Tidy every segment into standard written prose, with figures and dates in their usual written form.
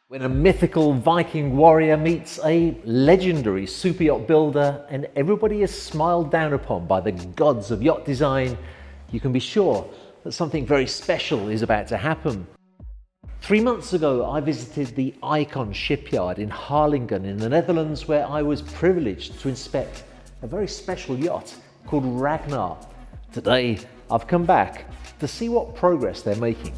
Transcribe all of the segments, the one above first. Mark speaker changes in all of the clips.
Speaker 1: When a mythical Viking warrior meets a legendary super yacht builder and everybody is smiled down upon by the gods of yacht design, you can be sure that something very special is about to happen. 3 months ago, I visited the Icon shipyard in Harlingen in the Netherlands, where I was privileged to inspect a very special yacht called Ragnar. Today, I've come back to see what progress they're making.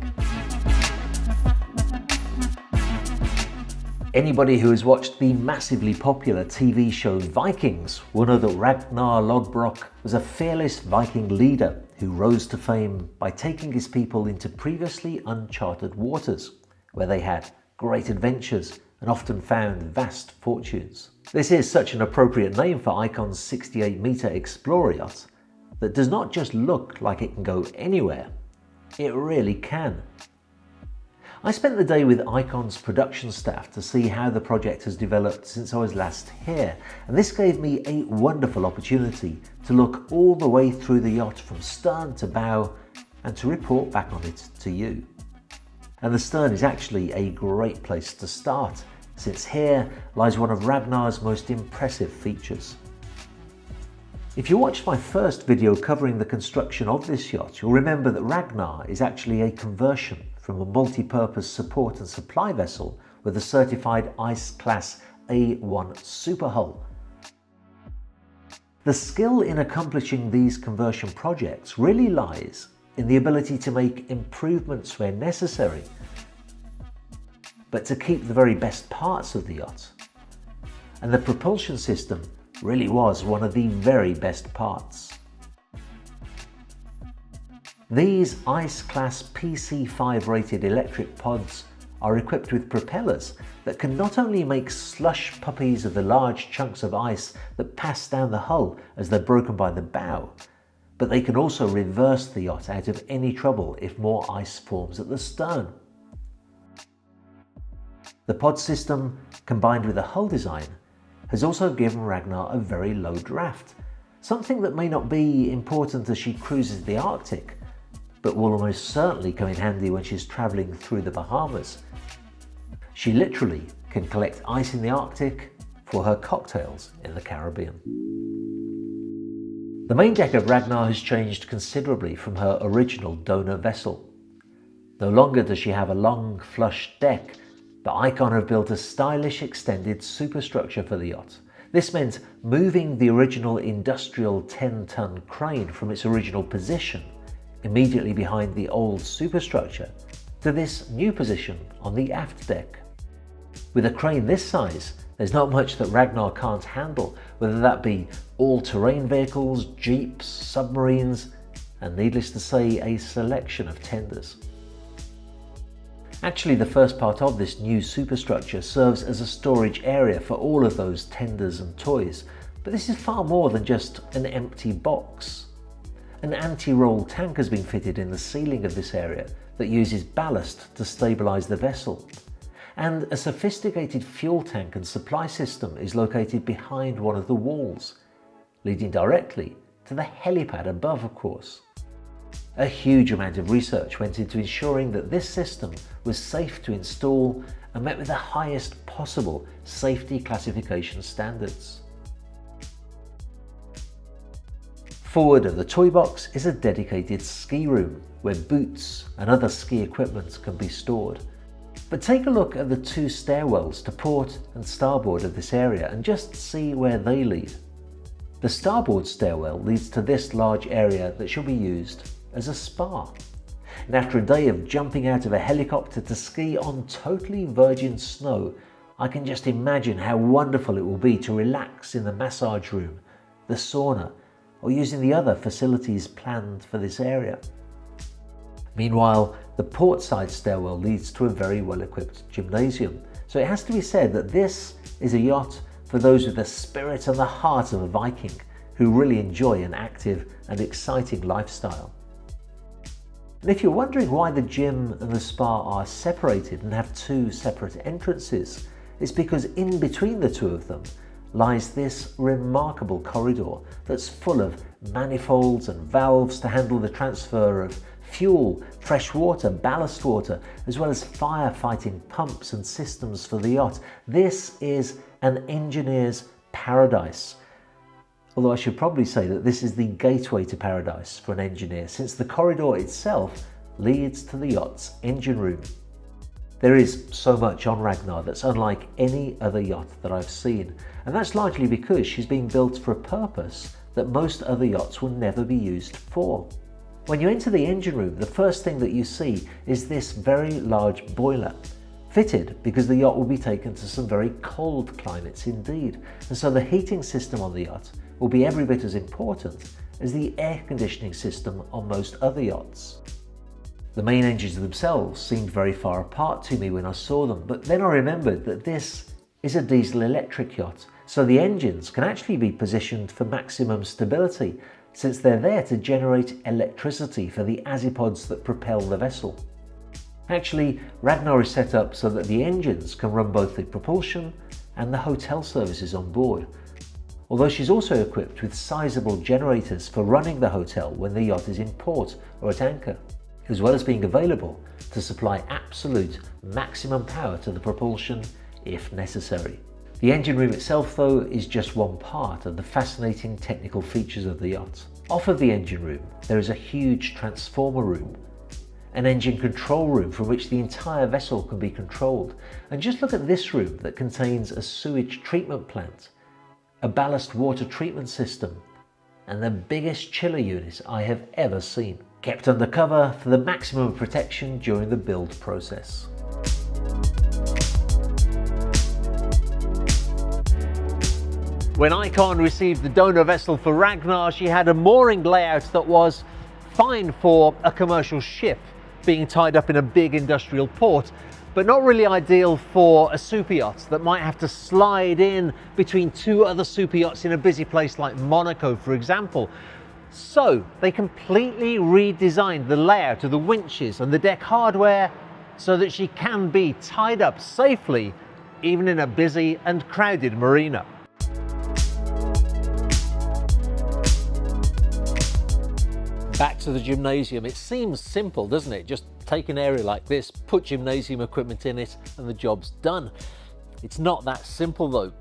Speaker 1: Anybody who has watched the massively popular TV show Vikings will know that Ragnar Lodbrok was a fearless Viking leader who rose to fame by taking his people into previously uncharted waters, where they had great adventures and often found vast fortunes. This is such an appropriate name for Icon's 68-metre Explorer yacht that does not just look like it can go anywhere, it really can. I spent the day with Icon's production staff to see how the project has developed since I was last here, and this gave me a wonderful opportunity to look all the way through the yacht from stern to bow and to report back on it to you. And the stern is actually a great place to start, since here lies one of Ragnar's most impressive features. If you watched my first video covering the construction of this yacht, you'll remember that Ragnar is actually a conversion from a multi-purpose support and supply vessel with a certified Ice Class A1 super hull. The skill in accomplishing these conversion projects really lies in the ability to make improvements where necessary, but to keep the very best parts of the yacht. And the propulsion system really was one of the very best parts. These Ice Class PC5 rated electric pods are equipped with propellers that can not only make slush puppies of the large chunks of ice that pass down the hull as they're broken by the bow, but they can also reverse the yacht out of any trouble if more ice forms at the stern. The pod system, combined with the hull design, has also given Ragnar a very low draft, something that may not be important as she cruises the Arctic, but will almost certainly come in handy when she's travelling through the Bahamas. She literally can collect ice in the Arctic for her cocktails in the Caribbean. The main deck of Ragnar has changed considerably from her original donor vessel. No longer does she have a long, flush deck, but Icon have built a stylish extended superstructure for the yacht. This meant moving the original industrial 10-ton crane from its original position immediately behind the old superstructure to this new position on the aft deck. With a crane this size, there's not much that Ragnar can't handle, whether that be all-terrain vehicles, jeeps, submarines, and needless to say, a selection of tenders. Actually, the first part of this new superstructure serves as a storage area for all of those tenders and toys, but this is far more than just an empty box. An anti-roll tank has been fitted in the ceiling of this area that uses ballast to stabilise the vessel. And a sophisticated fuel tank and supply system is located behind one of the walls, leading directly to the helipad above, of course. A huge amount of research went into ensuring that this system was safe to install and met with the highest possible safety classification standards. Forward of the toy box is a dedicated ski room where boots and other ski equipment can be stored. But take a look at the two stairwells to port and starboard of this area and just see where they lead. The starboard stairwell leads to this large area that shall be used as a spa. And after a day of jumping out of a helicopter to ski on totally virgin snow, I can just imagine how wonderful it will be to relax in the massage room, the sauna, or using the other facilities planned for this area. Meanwhile, the portside stairwell leads to a very well-equipped gymnasium, so it has to be said that this is a yacht for those with the spirit and the heart of a Viking who really enjoy an active and exciting lifestyle. And if you're wondering why the gym and the spa are separated and have two separate entrances, it's because in between the two of them lies this remarkable corridor that's full of manifolds and valves to handle the transfer of fuel, fresh water, ballast water, as well as firefighting pumps and systems for the yacht. This is an engineer's paradise. Although I should probably say that this is the gateway to paradise for an engineer, since the corridor itself leads to the yacht's engine room. There is so much on Ragnar that's unlike any other yacht that I've seen, and that's largely because she's being built for a purpose that most other yachts will never be used for. When you enter the engine room, the first thing that you see is this very large boiler, fitted because the yacht will be taken to some very cold climates indeed, and so the heating system on the yacht will be every bit as important as the air conditioning system on most other yachts. The main engines themselves seemed very far apart to me when I saw them, but then I remembered that this is a diesel-electric yacht, so the engines can actually be positioned for maximum stability, since they're there to generate electricity for the azipods that propel the vessel. Actually, Ragnar is set up so that the engines can run both the propulsion and the hotel services on board, although she's also equipped with sizable generators for running the hotel when the yacht is in port or at anchor, as well as being available to supply absolute maximum power to the propulsion if necessary. The engine room itself, though, is just one part of the fascinating technical features of the yacht. Off of the engine room, there is a huge transformer room, an engine control room from which the entire vessel can be controlled. And just look at this room that contains a sewage treatment plant, a ballast water treatment system, and the biggest chiller unit I have ever seen, kept under cover for the maximum protection during the build process. When Icon received the donor vessel for Ragnar, she had a mooring layout that was fine for a commercial ship being tied up in a big industrial port, but not really ideal for a super yacht that might have to slide in between two other super yachts in a busy place like Monaco, for example. So they completely redesigned the layout of the winches and the deck hardware so that she can be tied up safely even in a busy and crowded marina. Back to the gymnasium. It seems simple, doesn't it? Just take an area like this, put gymnasium equipment in it, and the job's done. It's not that simple though.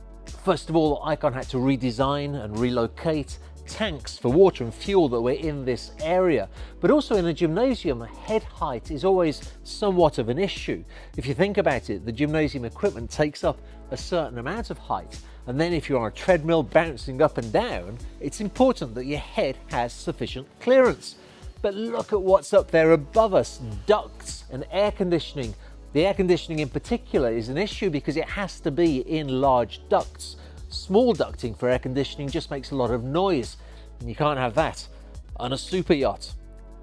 Speaker 1: First of all, Icon had to redesign and relocate tanks for water and fuel that were in this area. But also in a gymnasium, head height is always somewhat of an issue. If you think about it, the gymnasium equipment takes up a certain amount of height, and then if you're on a treadmill bouncing up and down, it's important that your head has sufficient clearance. But look at what's up there above us, ducts and air conditioning. The air conditioning in particular is an issue because it has to be in large ducts. Small ducting for air conditioning just makes a lot of noise, and you can't have that on a super yacht.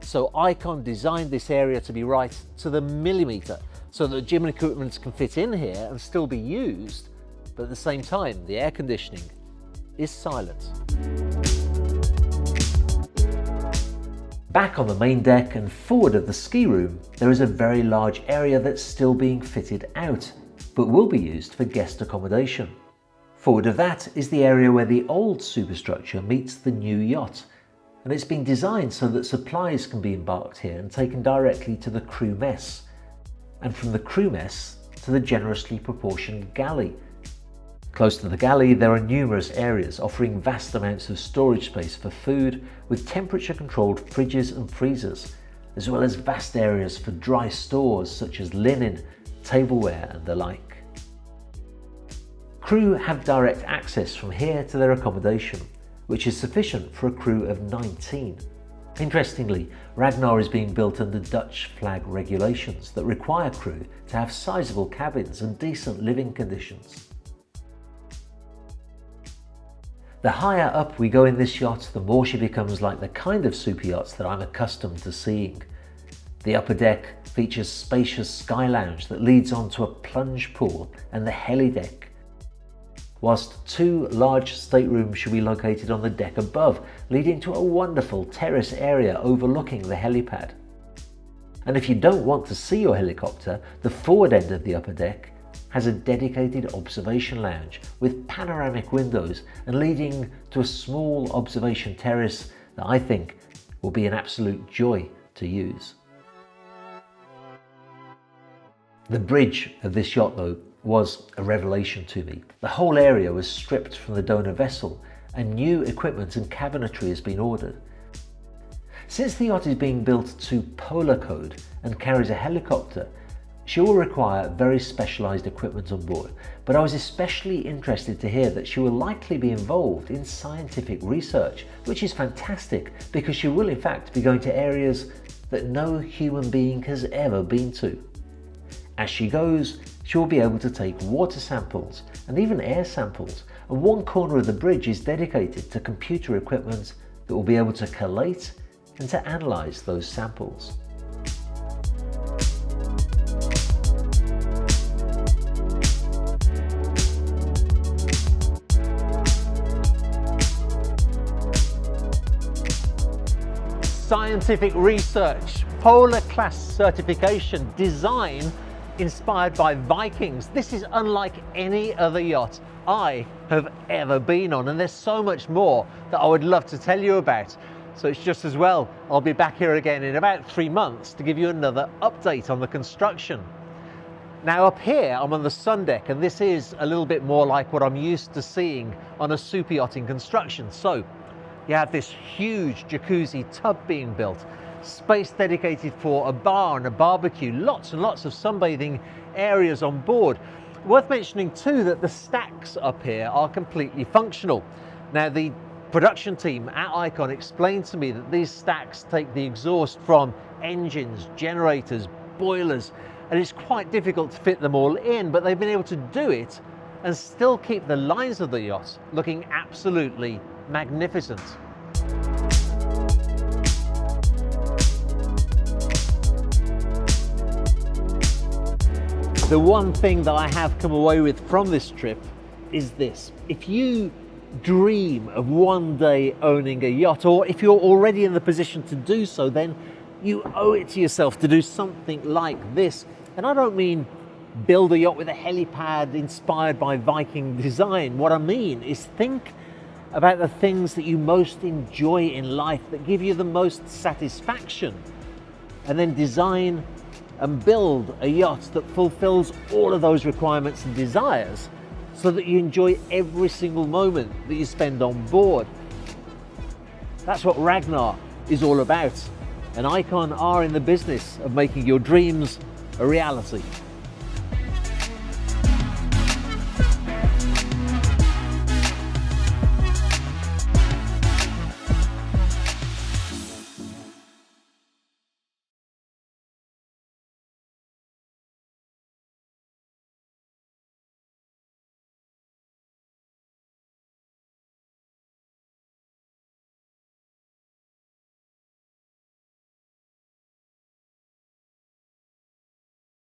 Speaker 1: So Icon designed this area to be right to the millimetre, so that gym equipment can fit in here and still be used, but at the same time the air conditioning is silent. Back on the main deck and forward of the ski room, there is a very large area that's still being fitted out, but will be used for guest accommodation. Forward of that is the area where the old superstructure meets the new yacht, and it's been designed so that supplies can be embarked here and taken directly to the crew mess, and from the crew mess to the generously proportioned galley. Close to the galley, there are numerous areas offering vast amounts of storage space for food, with temperature-controlled fridges and freezers, as well as vast areas for dry stores such as linen, tableware and the like. Crew have direct access from here to their accommodation, which is sufficient for a crew of 19. Interestingly, Ragnar is being built under Dutch flag regulations that require crew to have sizable cabins and decent living conditions. The higher up we go in this yacht, the more she becomes like the kind of super yachts that I'm accustomed to seeing. The upper deck features spacious sky lounge that leads onto a plunge pool and the heli deck, whilst two large staterooms should be located on the deck above, leading to a wonderful terrace area overlooking the helipad. And if you don't want to see your helicopter, the forward end of the upper deck has a dedicated observation lounge with panoramic windows and leading to a small observation terrace that I think will be an absolute joy to use. The bridge of this yacht though was a revelation to me. The whole area was stripped from the donor vessel and new equipment and cabinetry has been ordered. Since the yacht is being built to polar code and carries a helicopter, she will require very specialised equipment on board, but I was especially interested to hear that she will likely be involved in scientific research, which is fantastic because she will in fact be going to areas that no human being has ever been to. As she goes, she will be able to take water samples and even air samples, and one corner of the bridge is dedicated to computer equipment that will be able to collate and to analyse those samples. Scientific research, polar class certification, design inspired by Vikings. This is unlike any other yacht I have ever been on, and there's so much more that I would love to tell you about. So it's just as well I'll be back here again in about 3 months to give you another update on the construction. Now up here I'm on the sun deck, and this is a little bit more like what I'm used to seeing on a super yacht in construction. So you have this huge jacuzzi tub being built, space dedicated for a bar and a barbecue, lots and lots of sunbathing areas on board. Worth mentioning too that the stacks up here are completely functional. Now the production team at Icon explained to me that these stacks take the exhaust from engines, generators, boilers, and it's quite difficult to fit them all in, but they've been able to do it and still keep the lines of the yacht looking absolutely magnificent. The one thing that I have come away with from this trip is this: if you dream of one day owning a yacht, or if you're already in the position to do so, then you owe it to yourself to do something like this. And I don't mean build a yacht with a helipad inspired by Viking design. What I mean is think about the things that you most enjoy in life, that give you the most satisfaction, and then design and build a yacht that fulfills all of those requirements and desires, so that you enjoy every single moment that you spend on board. That's what Ragnar is all about, and Icon are in the business of making your dreams a reality.